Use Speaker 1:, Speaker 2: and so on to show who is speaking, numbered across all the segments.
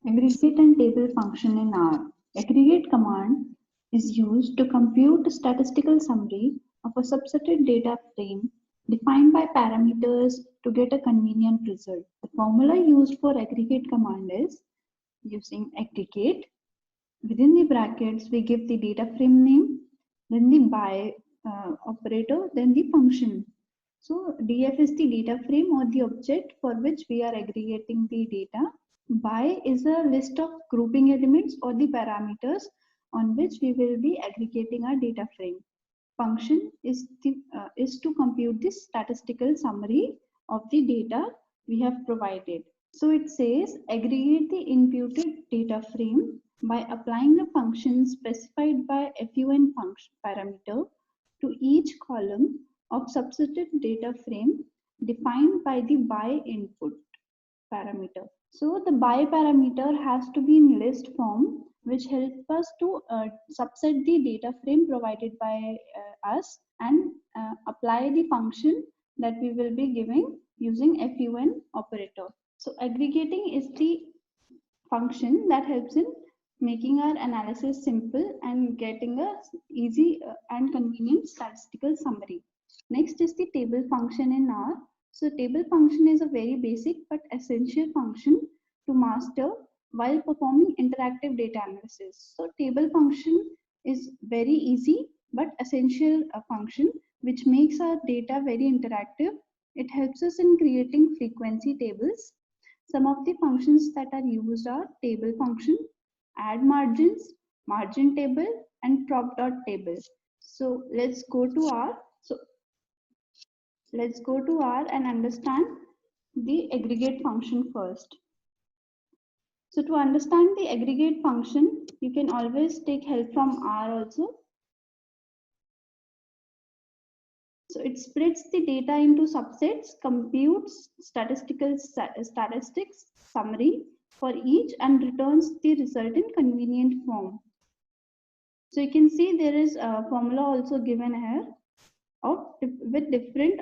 Speaker 1: Aggregate and table function in R. Aggregate command is used to compute a statistical summary of a subsetted data frame defined by parameters to get a convenient result. The formula used for aggregate command is using aggregate. Within the brackets, we give the data frame name, then the by operator, then the function. So DF is the data frame or the object for which we are aggregating the data. By is a list of grouping elements or the parameters on which we will be aggregating our data frame. Function is to compute the statistical summary of the data we have provided. So it says aggregate the imputed data frame by applying a function specified by FUN function parameter to each column of subsetted data frame defined by the by input parameter. So the by parameter has to be in list form, which helps us to subset the data frame provided by us and apply the function that we will be giving using FUN operator. So aggregating is the function that helps in making our analysis simple and getting a easy and convenient statistical summary. Next is the table function in R. So table function is a very basic but essential function to master while performing interactive data analysis. So table function is very easy but essential function which makes our data very interactive. It helps us in creating frequency tables. Some of the functions that are used are table function, add margins, margin table, and prop dot table. So let's go to R. So let's go to R and understand the aggregate function first. So to understand the aggregate function, you can always take help from R also. So it splits the data into subsets, computes statistics summary for each and returns the result in convenient form. So you can see there is a formula also given here of with different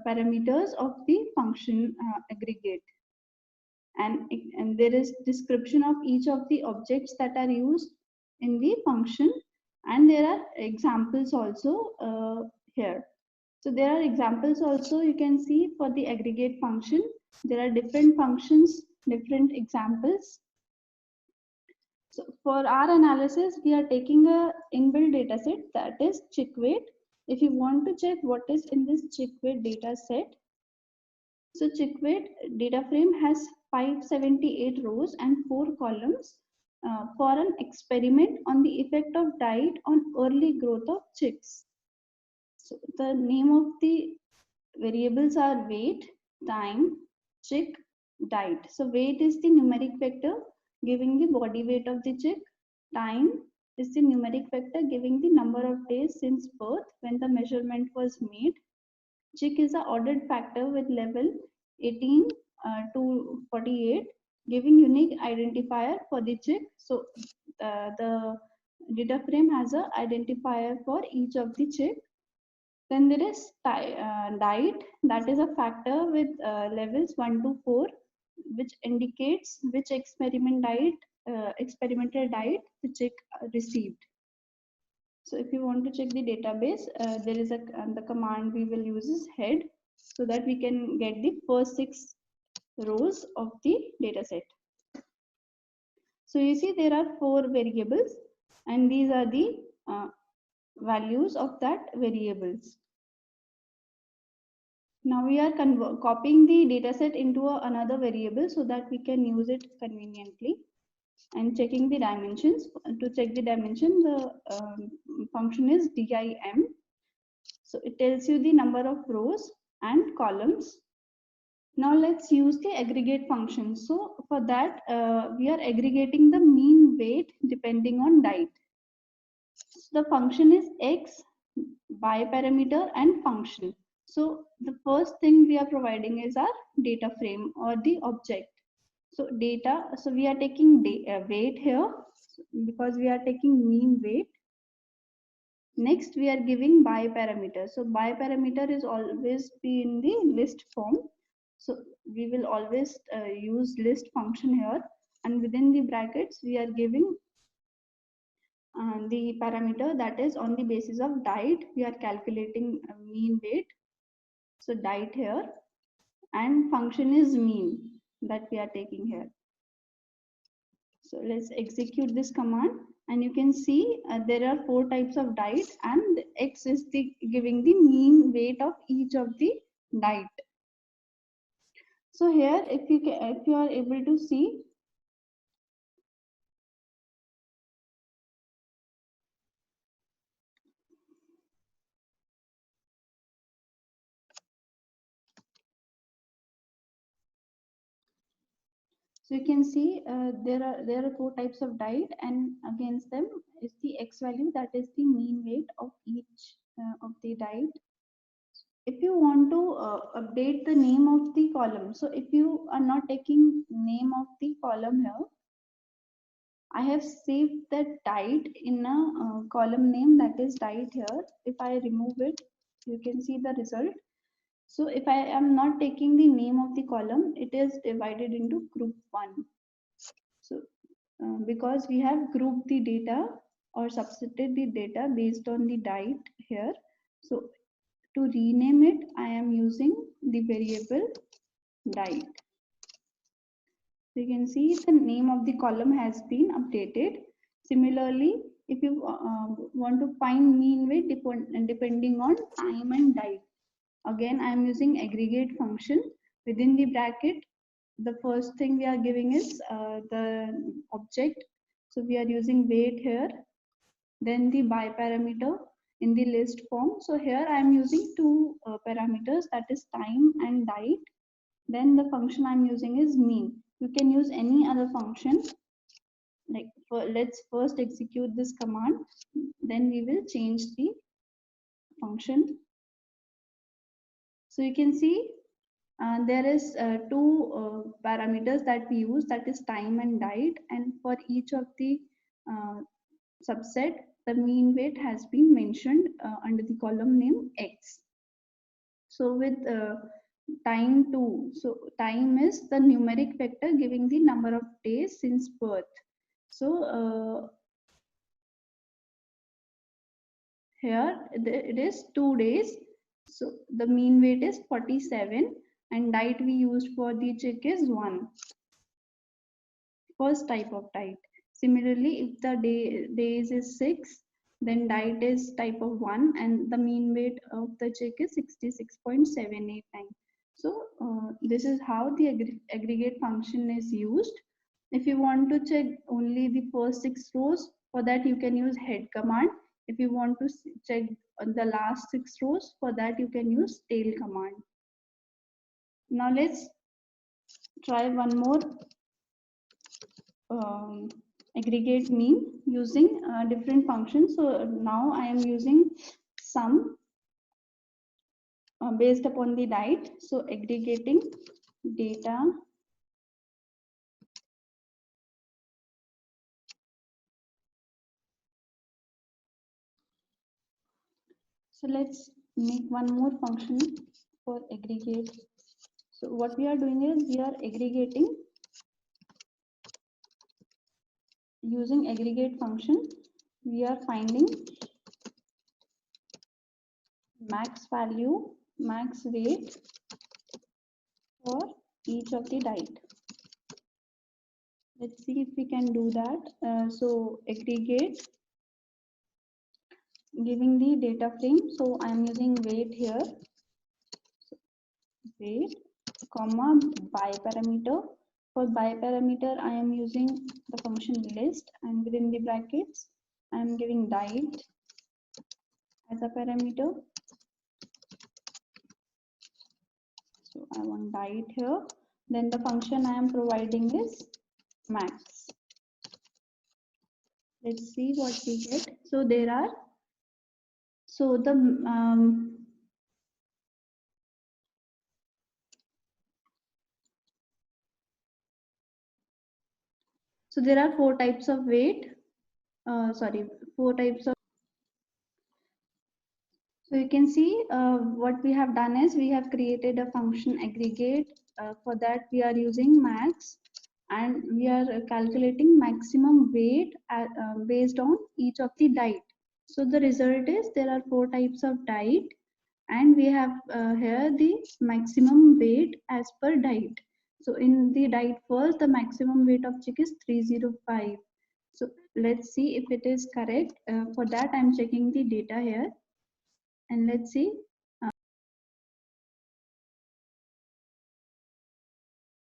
Speaker 1: parameters of the function aggregate, and there is description of each of the objects that are used in the function, and there are examples also here. So there are examples also you can see for the aggregate function. There are different functions, different examples. So for our analysis, we are taking a inbuilt data set, that is chick weight. If you want to check what is in this chick weight data set, so chick weight data frame has 578 rows and 4 columns for an experiment on the effect of diet on early growth of chicks. So the name of the variables are weight, time, chick, diet. So weight is the numeric vector giving the body weight of the chick. Time is the numeric vector giving the number of days since birth when the measurement was made. Chick is a ordered factor with level 18 to 48 giving unique identifier for the chick. So the data frame has a identifier for each of the chick. Then there is diet, that is a factor with levels 1 to 4, which indicates which experimental diet the chick received. So if you want to check the database, there is the command we will use is head, so that we can get the first 6 rows of the data set. So you see there are 4 variables, and these are the values of that variables. Now we are copying the dataset into another variable so that we can use it conveniently, and checking the dimensions. To check the dimension, the function is dim. So it tells you the number of rows and columns. Now let's use the aggregate function. So for that, we are aggregating the mean weight depending on diet. So the function is x, by parameter, and function. So the first thing we are providing is our data frame or the object. So data, so we are taking weight here because we are taking mean weight. Next we are giving by parameter. So by parameter is always be in the list form. So we will always use list function here. and within the brackets we are giving the parameter that is on the basis of diet we are calculating mean weight. So diet here, and function is mean that we are taking here. So let's execute this command, and you can see there are 4 types of diet, and x is the giving the mean weight of each of the diet. So here if you are able to see, so you can see there are 4 types of diet, and against them is the x value, that is the mean weight of each of the diet. If you want to update the name of the column, so if you are not taking name of the column here, I have saved that diet in a column name, that is diet here. If I remove it, you can see the result. So if I am not taking the name of the column, it is divided into group 1. So because we have grouped the data or subsetted the data based on the diet here. So to rename it, I am using the variable diet. So you can see the name of the column has been updated. Similarly, if you want to find mean weight depending on time and diet, again I am using aggregate function. Within the bracket, the first thing we are giving is the object. So we are using weight here, then the by parameter in the list form. So here I am using 2 parameters, that is time and diet. Then the function I'm using is mean. You can use any other function. Like let's first execute this command, then we will change the function. So you can see there is 2 parameters that we use, that is time and diet, and for each of the uh, subset the mean weight has been mentioned under the column name x. So with time 2, so time is the numeric vector giving the number of days since birth. So here it is 2 days. So the mean weight is 47, and diet we used for the chick is 1. First type of diet. Similarly, if the days is 6, then diet is type of 1, and the mean weight of the chick is 66.789. So this is how the aggregate function is used. If you want to check only the first 6 rows, for that you can use head command. If you want to check the last 6 rows, for that you can use tail command. Now let's try one more aggregate mean using different functions. So now I am using sum based upon the diet. So aggregating data so let's make one more function for aggregate. So what we are doing is we are aggregating using aggregate function. We are finding max value, max weight for each of the diet. Let's see if we can do that. So aggregate giving the data frame. So I am using weight here. So weight, comma, by parameter. For by parameter, I am using the function list, and within the brackets, I am giving diet as a parameter. So I want diet here. Then the function I am providing is max. Let's see what we get. So there are, so the so there are 4 types of weight. Sorry, 4 types of. So you can see what we have done is we have created a function aggregate. For that we are using max. and we are calculating maximum weight based on each of the diet. So the result is there are 4 types of diet, and we have here the maximum weight as per diet. So in the diet first, the maximum weight of chick is 305. So let's see if it is correct. For that I'm checking the data here, and let's see